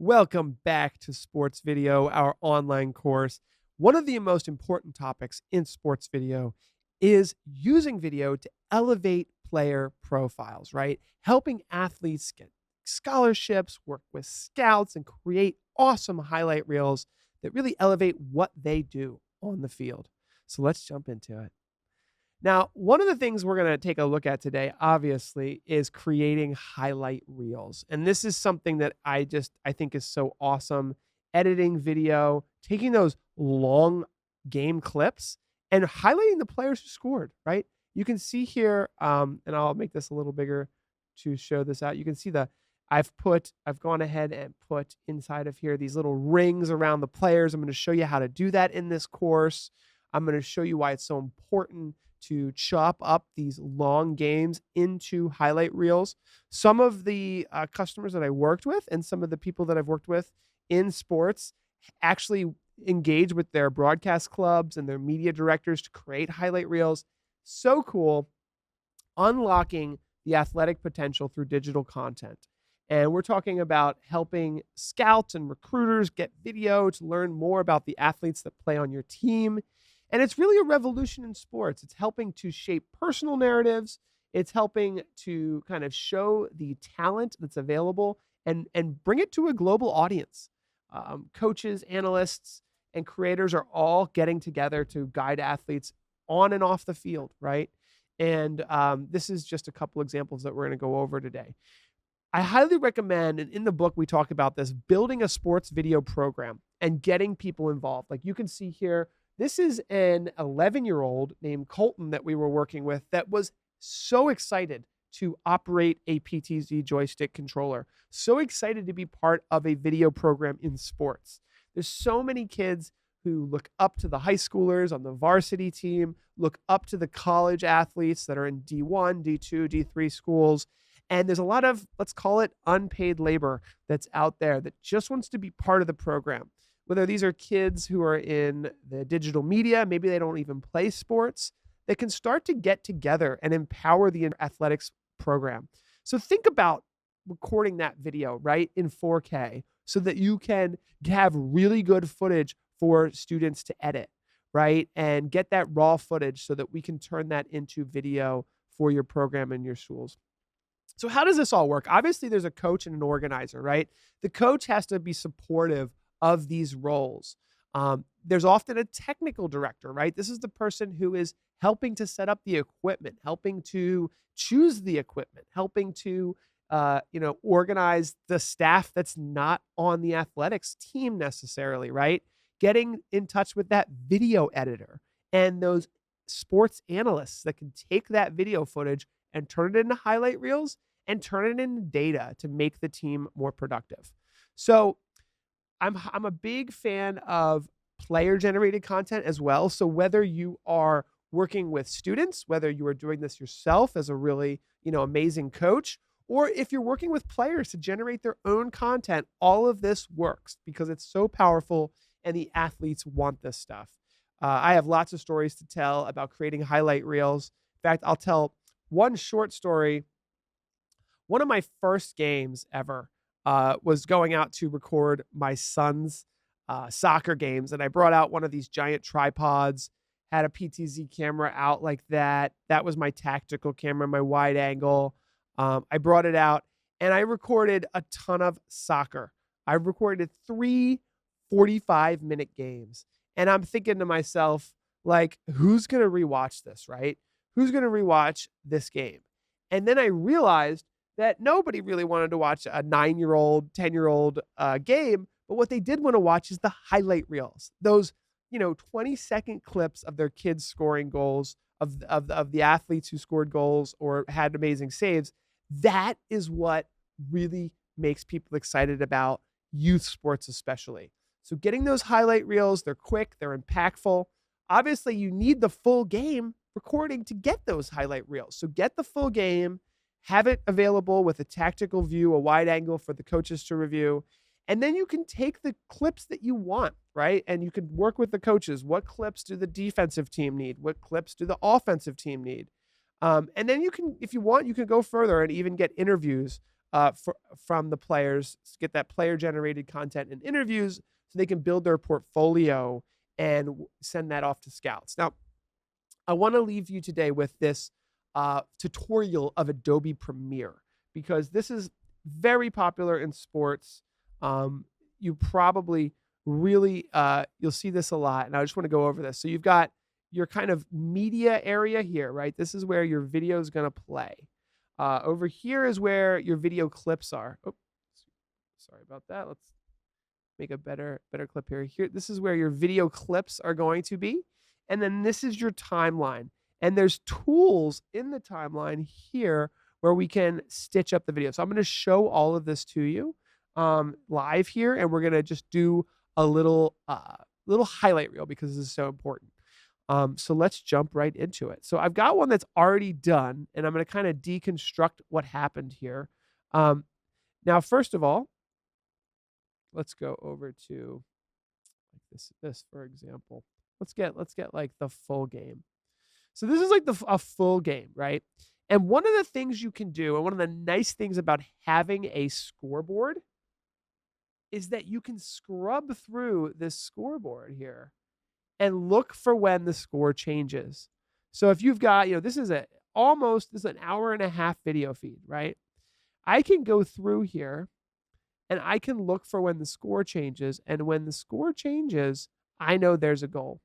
Welcome back to Sports Video, our online course. One of the most important topics in sports video is using video to elevate player profiles, right? Helping athletes get scholarships, work with scouts, and create awesome highlight reels that really elevate what they do on the field. So let's jump into it. Now, one of the things we're going to take a look at today, obviously, is creating highlight reels. And this is something that I think is so awesome. Editing video, taking those long game clips and highlighting the players who scored, right? You can see here, and I'll make this a little bigger to show this out. You can see I've gone ahead and put inside of here these little rings around the players. I'm going to show you how to do that in this course. I'm going to show you why it's so important to chop up these long games into highlight reels. Some of the customers that I worked with and some of the people that I've worked with in sports actually engage with their broadcast clubs and their media directors to create highlight reels. So cool. Unlocking the athletic potential through digital content. And we're talking about helping scouts and recruiters get video to learn more about the athletes that play on your team. And it's really a revolution in sports. It's helping to shape personal narratives. It's helping to kind of show the talent that's available and bring it to a global audience. Coaches, analysts, and creators are all getting together to guide athletes on and off the field, right? And this is just a couple examples that we're going to go over today. I highly recommend, and in the book we talk about this, building a sports video program and getting people involved. Like you can see here, this is an 11-year-old named Colton that we were working with that was so excited to operate a PTZ joystick controller, so excited to be part of a video program in sports. There's so many kids who look up to the high schoolers on the varsity team, look up to the college athletes that are in D1, D2, D3 schools. And there's a lot of, let's call it unpaid labor that's out there that just wants to be part of the program. Whether these are kids who are in the digital media, maybe they don't even play sports, they can start to get together and empower the athletics program. So think about recording that video, right, in 4K so that you can have really good footage for students to edit, right, and get that raw footage so that we can turn that into video for your program and your schools. So how does this all work? Obviously, there's a coach and an organizer, right? The coach has to be supportive of these roles. There's often a technical director, right? This is the person who is helping to set up the equipment, helping to choose the equipment, helping to organize the staff that's not on the athletics team necessarily, right? Getting in touch with that video editor and those sports analysts that can take that video footage and turn it into highlight reels and turn it into data to make the team more productive. So I'm a big fan of player-generated content as well. So whether you are working with students, whether you are doing this yourself as a really, amazing coach, or if you're working with players to generate their own content, all of this works because it's so powerful and the athletes want this stuff. I have lots of stories to tell about creating highlight reels. In fact, I'll tell one short story. One of my first games ever was going out to record my son's soccer games. And I brought out one of these giant tripods, had a PTZ camera out like that. That was my tactical camera, my wide angle. I brought it out and I recorded a ton of soccer. I recorded 3 45-minute games. And I'm thinking to myself, like, who's going to rewatch this, right? Who's going to rewatch this game? And then I realized that nobody really wanted to watch a 9-year-old, 10-year-old game, but what they did want to watch is the highlight reels. Those, 20-second clips of their kids scoring goals, of the athletes who scored goals or had amazing saves. That is what really makes people excited about youth sports especially. So getting those highlight reels, they're quick, they're impactful. Obviously, you need the full game recording to get those highlight reels. So get the full game, have it available with a tactical view, a wide angle for the coaches to review. And then you can take the clips that you want, right? And you can work with the coaches. What clips do the defensive team need? What clips do the offensive team need? And then you can, if you want, you can go further and even get interviews from the players, get that player generated content and interviews so they can build their portfolio and send that off to scouts. Now, I want to leave you today with this tutorial of Adobe Premiere because this is very popular in sports. You probably really you'll see this a lot, and I just want to go over this. So you've got your kind of media area here, right? This is where your video is going to play. Over here is where your video clips are. Oh, sorry about that. Let's make a better clip here. This is where your video clips are going to be. And then this is your timeline. And there's tools in the timeline here where we can stitch up the video. So I'm going to show all of this to you live here, and we're going to just do a little highlight reel because this is so important. So let's jump right into it. So I've got one that's already done, and I'm going to kind of deconstruct what happened here. Now, first of all, let's go over to like this for example. Let's get like the full game. So this is like a full game, right? And one of the things you can do, and one of the nice things about having a scoreboard, is that you can scrub through this scoreboard here and look for when the score changes. So if you've got, this is an hour and a half video feed, right? I can go through here and I can look for when the score changes. And when the score changes, I know there's a goal.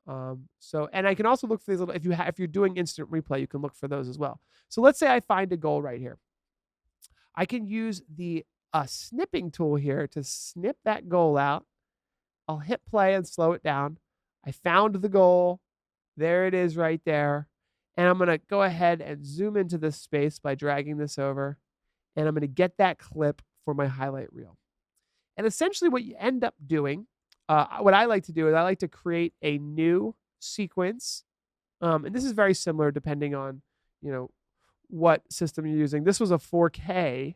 And I can also look for these little, if you're doing instant replay, you can look for those as well. So let's say I find a goal right here. I can use the snipping tool here to snip that goal out. I'll hit play and slow it down. I found the goal. There it is right there. And I'm going to go ahead and zoom into this space by dragging this over. And I'm going to get that clip for my highlight reel. And essentially what you end up doing, what I like to do is I like to create a new sequence. And this is very similar depending on, what system you're using. This was a 4K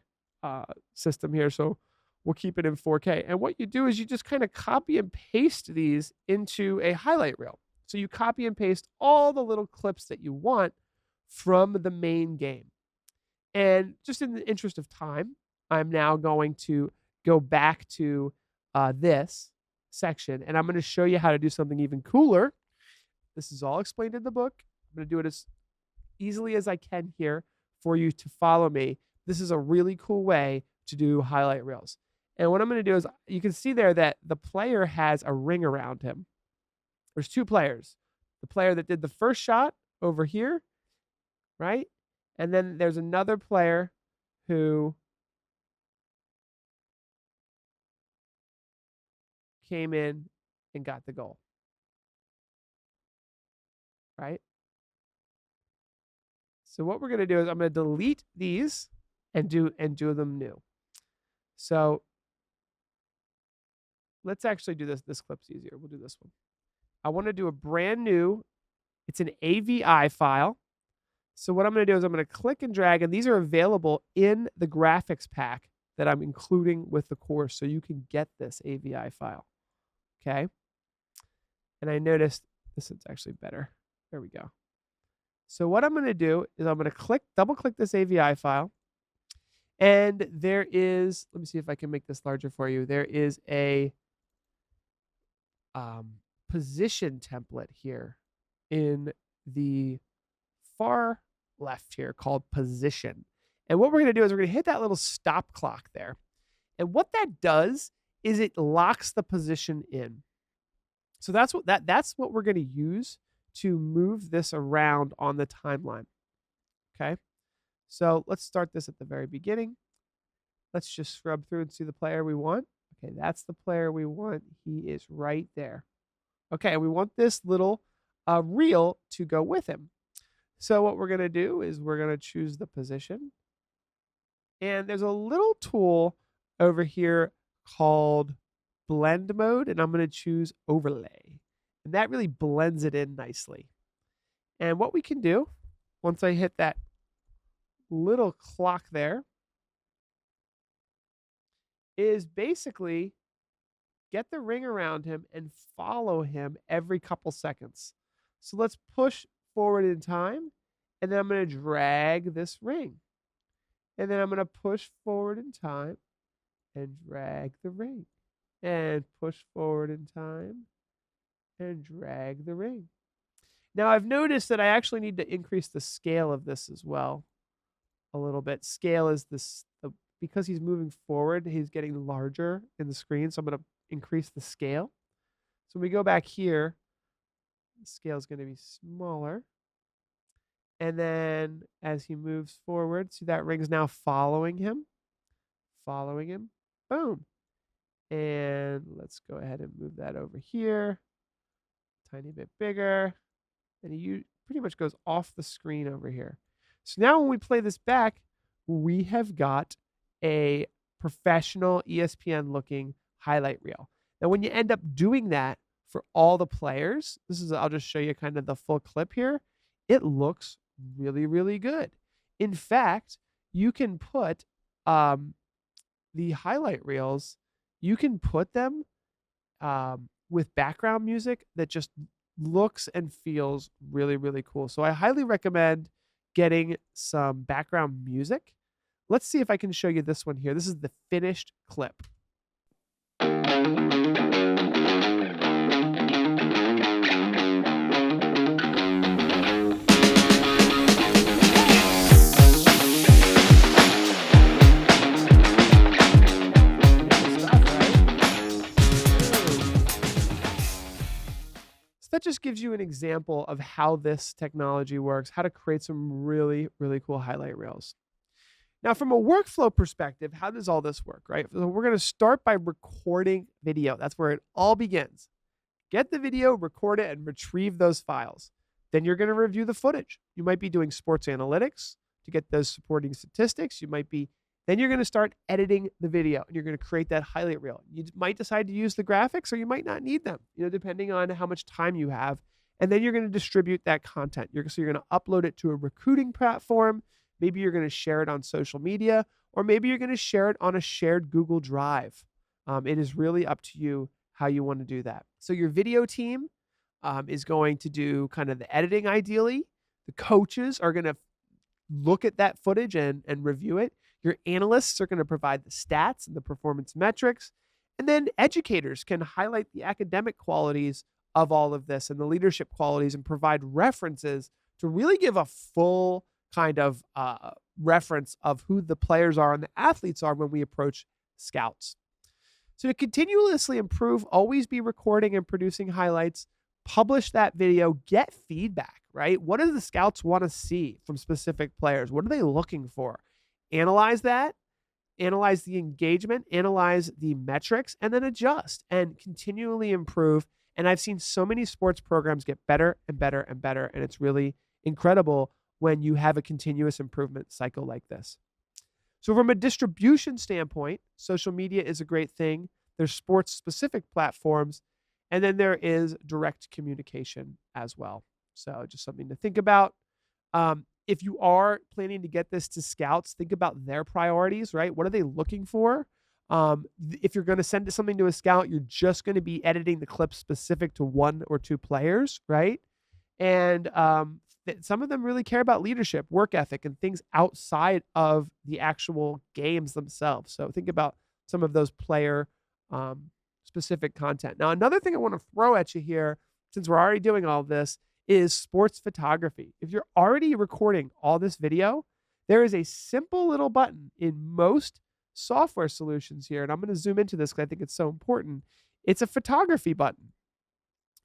system here, so we'll keep it in 4K. And what you do is you just kind of copy and paste these into a highlight reel. So you copy and paste all the little clips that you want from the main game. And just in the interest of time, I'm now going to go back to this section, and I'm going to show you how to do something even cooler. This is all explained in the book. I'm going to do it as easily as I can here for you to follow me. This is a really cool way to do highlight reels. And what I'm going to do is, you can see there that the player has a ring around him. There's two players. The player that did the first shot over here, right? And then there's another player who came in and got the goal, right? So what we're going to do is I'm going to delete these and do them new. So let's actually do this. This clip's easier. We'll do this one. I want to do a brand new, it's an AVI file. So what I'm going to do is I'm going to click and drag, and these are available in the graphics pack that I'm including with the course, so you can get this AVI file. Okay. And I noticed this is actually better. There we go. So what I'm going to do is I'm going to double click this AVI file. And there is, let me see if I can make this larger for you. There is a position template here in the far left here called position. And what we're going to do is we're going to hit that little stop clock there. And what that does is it locks the position in. So that's what we're going to use to move this around on the timeline. Okay. So let's start this at the very beginning. Let's just scrub through and see the player we want. Okay, that's the player we want. He is right there. Okay, we want this little reel to go with him. So what we're going to do is we're going to choose the position. And there's a little tool over here called blend mode, and I'm going to choose overlay. And that really blends it in nicely. And what we can do, once I hit that little clock there, is basically get the ring around him and follow him every couple seconds. So let's push forward in time, and then I'm going to drag this ring. And then I'm going to push forward in time and drag the ring. And push forward in time and drag the ring. Now I've noticed that I actually need to increase the scale of this as well a little bit. Scale is because he's moving forward, he's getting larger in the screen. So I'm going to increase the scale. So when we go back here, the scale is going to be smaller. And then as he moves forward, see that ring's now following him. Boom. And let's go ahead and move that over here. Tiny bit bigger. And he pretty much goes off the screen over here. So now when we play this back, we have got a professional ESPN looking highlight reel. Now when you end up doing that for all the players, I'll just show you kind of the full clip here. It looks really, really good. In fact, you can put the highlight reels, you can put them with background music that just looks and feels really, really cool. So I highly recommend getting some background music. Let's see if I can show you this one here. This is the finished clip. That just gives you an example of how this technology works, how to create some really, really cool highlight reels. Now, from a workflow perspective, how does all this work, right? So we're going to start by recording video. That's where it all begins. Get the video, record it, and retrieve those files. Then you're going to review the footage. You might be doing sports analytics to get those supporting statistics. Then you're going to start editing the video, and you're going to create that highlight reel. You might decide to use the graphics, or you might not need them, depending on how much time you have. And then you're going to distribute that content. So you're going to upload it to a recruiting platform. Maybe you're going to share it on social media, or maybe you're going to share it on a shared Google Drive. It is really up to you how you want to do that. So your video team is going to do kind of the editing ideally. The coaches are going to look at that footage and review it. Your analysts are going to provide the stats and the performance metrics. And then educators can highlight the academic qualities of all of this and the leadership qualities and provide references to really give a full kind of reference of who the players are and the athletes are when we approach scouts. So to continuously improve, always be recording and producing highlights, publish that video, get feedback, right? What do the scouts want to see from specific players? What are they looking for? Analyze that, analyze the engagement, analyze the metrics, and then adjust and continually improve. And I've seen so many sports programs get better and better and better. And it's really incredible when you have a continuous improvement cycle like this. So from a distribution standpoint, social media is a great thing. There's sports-specific platforms, and then there is direct communication as well. So just something to think about. If you are planning to get this to scouts, think about their priorities, right? What are they looking for? If you're going to send something to a scout, you're just going to be editing the clip specific to one or two players, right? And some of them really care about leadership, work ethic, and things outside of the actual games themselves. So think about some of those player specific content. Now, another thing I want to throw at you here, since we're already doing all this, is sports photography. If you're already recording all this video, there is a simple little button in most software solutions here, and I'm going to zoom into this because I think it's so important. It's a photography button.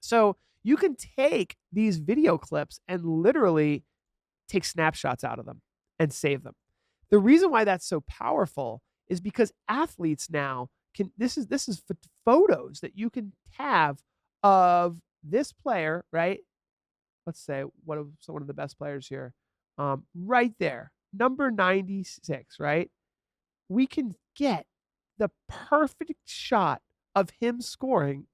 So you can take these video clips and literally take snapshots out of them and save them. The reason why that's so powerful is because athletes now can, this is photos that you can have of this player, right? Let's say one of the best players here, right there, number 96, right? We can get the perfect shot of him scoring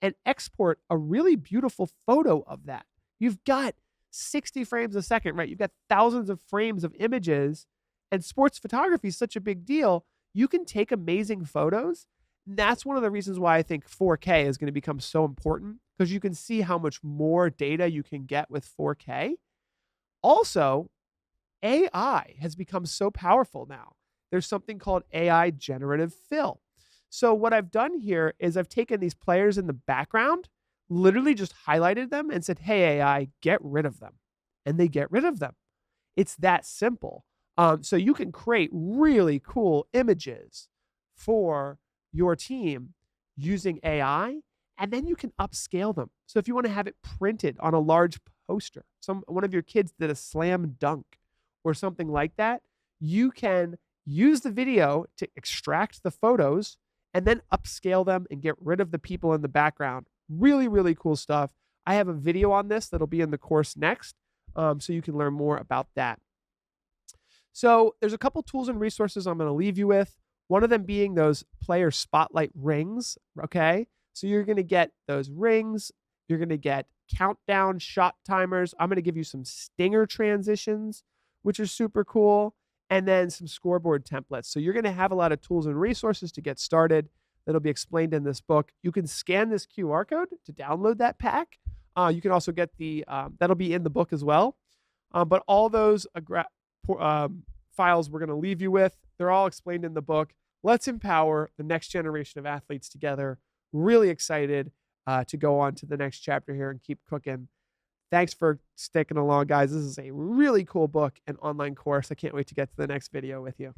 and export a really beautiful photo of that. You've got 60 frames a second, right? You've got thousands of frames of images, and sports photography is such a big deal. You can take amazing photos. That's one of the reasons why I think 4K is going to become so important, because you can see how much more data you can get with 4K. Also, AI has become so powerful now. There's something called AI generative fill. So what I've done here is I've taken these players in the background, literally just highlighted them and said, "Hey AI, get rid of them," and they get rid of them. It's that simple. So you can create really cool images for your team using AI, and then you can upscale them. So if you want to have it printed on a large poster, one of your kids did a slam dunk or something like that, you can use the video to extract the photos and then upscale them and get rid of the people in the background. Really, really cool stuff. I have a video on this that'll be in the course next, so you can learn more about that. So there's a couple tools and resources I'm going to leave you with. One of them being those player spotlight rings, okay? So you're going to get those rings. You're going to get countdown shot timers. I'm going to give you some stinger transitions, which are super cool, and then some scoreboard templates. So you're going to have a lot of tools and resources to get started that'll be explained in this book. You can scan this QR code to download that pack. You can also get that'll be in the book as well. But all those files we're going to leave you with, they're all explained in the book. Let's empower the next generation of athletes together. Really excited to go on to the next chapter here and keep cooking. Thanks for sticking along, guys. This is a really cool book and online course. I can't wait to get to the next video with you.